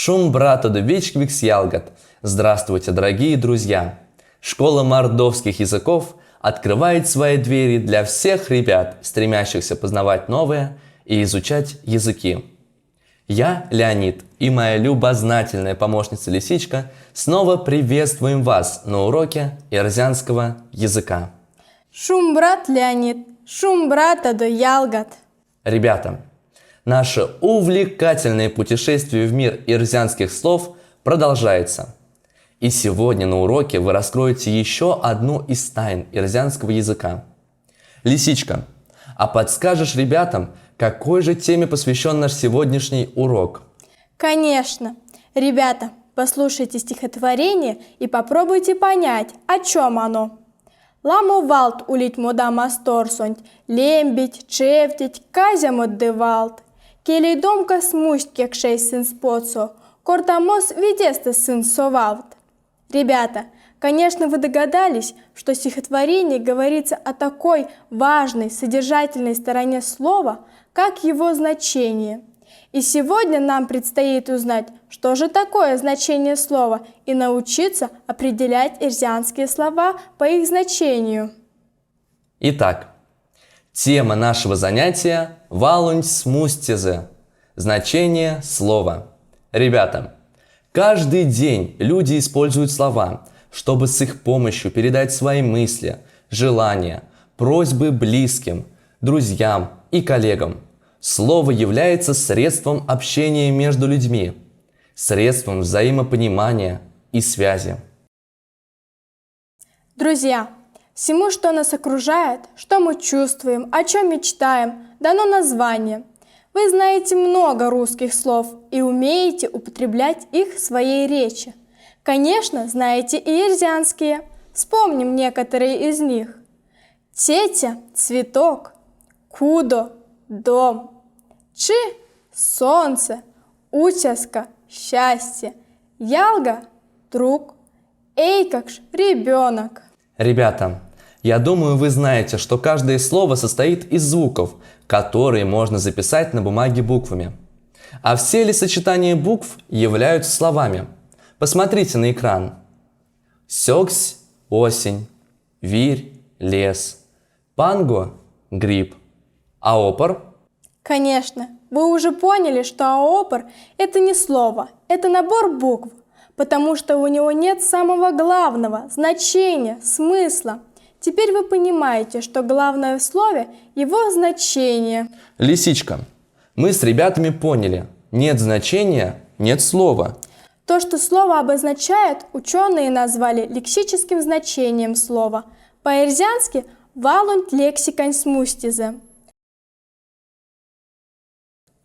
Шум брата Дубичквикс Ялгат. Здравствуйте, дорогие друзья! Школа мордовских языков открывает свои двери для всех ребят, стремящихся познавать новое и изучать языки. Я, Леонид, и моя любознательная помощница Лисичка снова приветствуем вас на уроке эрзянского языка. Шум брат Леонид, шум брата до Ялгат. Ребята, наше увлекательное путешествие в мир эрзянских слов продолжается. И сегодня на уроке вы раскроете еще одну из тайн эрзянского языка. Лисичка, а подскажешь ребятам, какой же теме посвящен наш сегодняшний урок? Конечно. Ребята, послушайте стихотворение и попробуйте понять, о чем оно. Ламовалт улить мода масторсонь, лембить, чевтить, казям отдевалт. Келей домка смусть, как шесть сын споцо, кортамос видесты сын совалт. Ребята, конечно, вы догадались, что в стихотворении говорится о такой важной, содержательной стороне слова, как его значение. И сегодня нам предстоит узнать, что же такое значение слова, и научиться определять эрзянские слова по их значению. Итак, тема нашего занятия – валунь смустизе, значение слова. Ребята, каждый день люди используют слова, чтобы с их помощью передать свои мысли, желания, просьбы близким, друзьям и коллегам. Слово является средством общения между людьми, средством взаимопонимания и связи. Друзья, всему, что нас окружает, что мы чувствуем, о чем мечтаем, дано название. Вы знаете много русских слов и умеете употреблять их в своей речи. Конечно, знаете и эрзянские. Вспомним некоторые из них. Тетя – цветок, кудо – дом, чи – солнце, утяска – счастье, ялга – друг, эйкакш – ребенок. Ребята, я думаю, вы знаете, что каждое слово состоит из звуков, которые можно записать на бумаге буквами. А все ли сочетания букв являются словами? Посмотрите на экран. Сёксь – осень, вирь – лес, панго – гриб, аопар. Конечно, вы уже поняли, что аопар – это не слово, это набор букв, потому что у него нет самого главного – значения, смысла. Теперь вы понимаете, что главное в слове – его значение. Лисичка, мы с ребятами поняли, нет значения – нет слова. То, что слово обозначает, ученые назвали лексическим значением слова. По-эрзянски – валунт лексикань смустизе.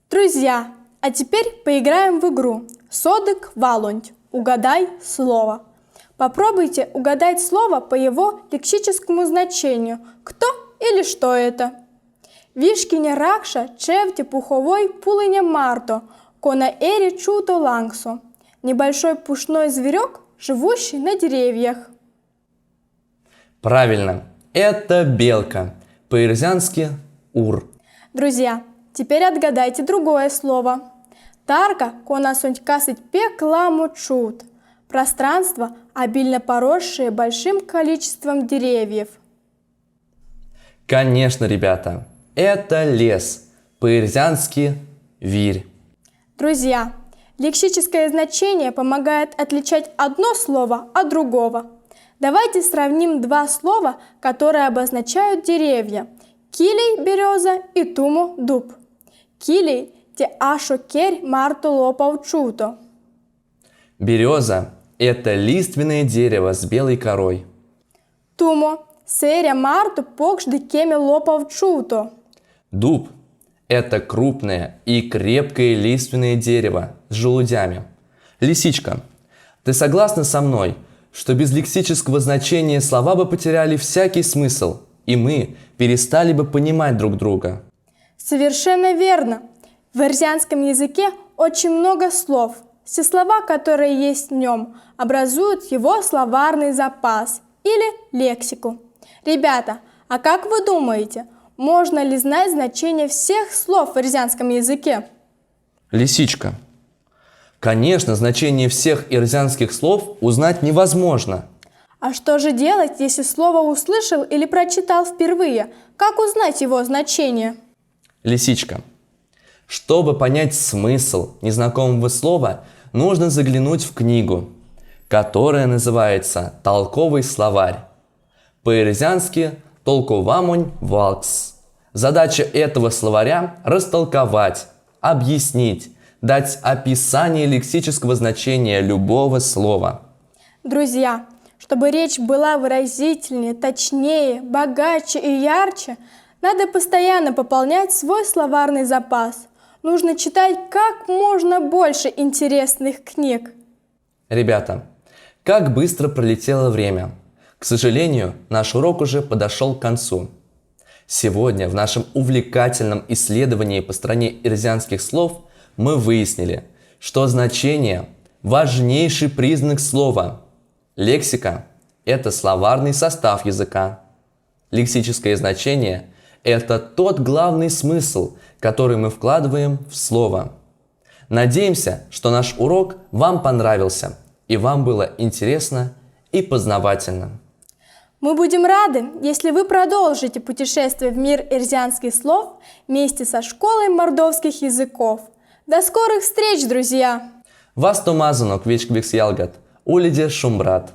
Друзья, а теперь поиграем в игру «Содык валунть». Угадай слово. Попробуйте угадать слово по его лексическому значению. Кто или что это? Вишкиня ракша чевти пуховой пулыня марто, кона эри чуто лангсо. Небольшой пушной зверек, живущий на деревьях. Правильно, это белка. По-эрзянски ур. Друзья, теперь отгадайте другое слово. Тарка кона сонькасыть пекламу чут. Пространство, обильно поросшее большим количеством деревьев. Конечно, ребята, это лес. По-эрзянски вирь. Друзья, лексическое значение помогает отличать одно слово от другого. Давайте сравним два слова, которые обозначают деревья. Килей – береза и туму – дуб. Килей – те ашо керь марто лопав чуто. Береза – это лиственное дерево с белой корой. Тумо – серя марто покшды кеми лопав чуто. Дуб – это крупное и крепкое лиственное дерево с желудями. Лисичка, ты согласна со мной, что без лексического значения слова бы потеряли всякий смысл, и мы перестали бы понимать друг друга? Совершенно верно. В эрзянском языке очень много слов. Все слова, которые есть в нем, образуют его словарный запас или лексику. Ребята, а как вы думаете, можно ли знать значение всех слов в эрзянском языке? Лисичка, Конечно, значение всех ирзианских слов узнать невозможно. А что же делать, если слово услышал или прочитал впервые? Как узнать его значение? Лисичка. Чтобы понять смысл незнакомого слова, нужно заглянуть в книгу, которая называется «Толковый словарь». По-ирзиански «Толковамонь валкс». Задача этого словаря – растолковать, объяснить, дать описание лексического значения любого слова. Друзья, чтобы речь была выразительнее, точнее, богаче и ярче, надо постоянно пополнять свой словарный запас. Нужно читать как можно больше интересных книг. Ребята, как быстро пролетело время. К сожалению, наш урок уже подошел к концу. Сегодня в нашем увлекательном исследовании по стране ирзианских слов мы выяснили, что значение – важнейший признак слова. Лексика – это словарный состав языка. Лексическое значение – это тот главный смысл, который мы вкладываем в слово. Надеемся, что наш урок вам понравился и вам было интересно и познавательно. Мы будем рады, если вы продолжите путешествие в мир ирзианских слов вместе со школой мордовских языков. До скорых встреч, друзья! Вас томазано квечквикс ялгат, улиде шумбрат.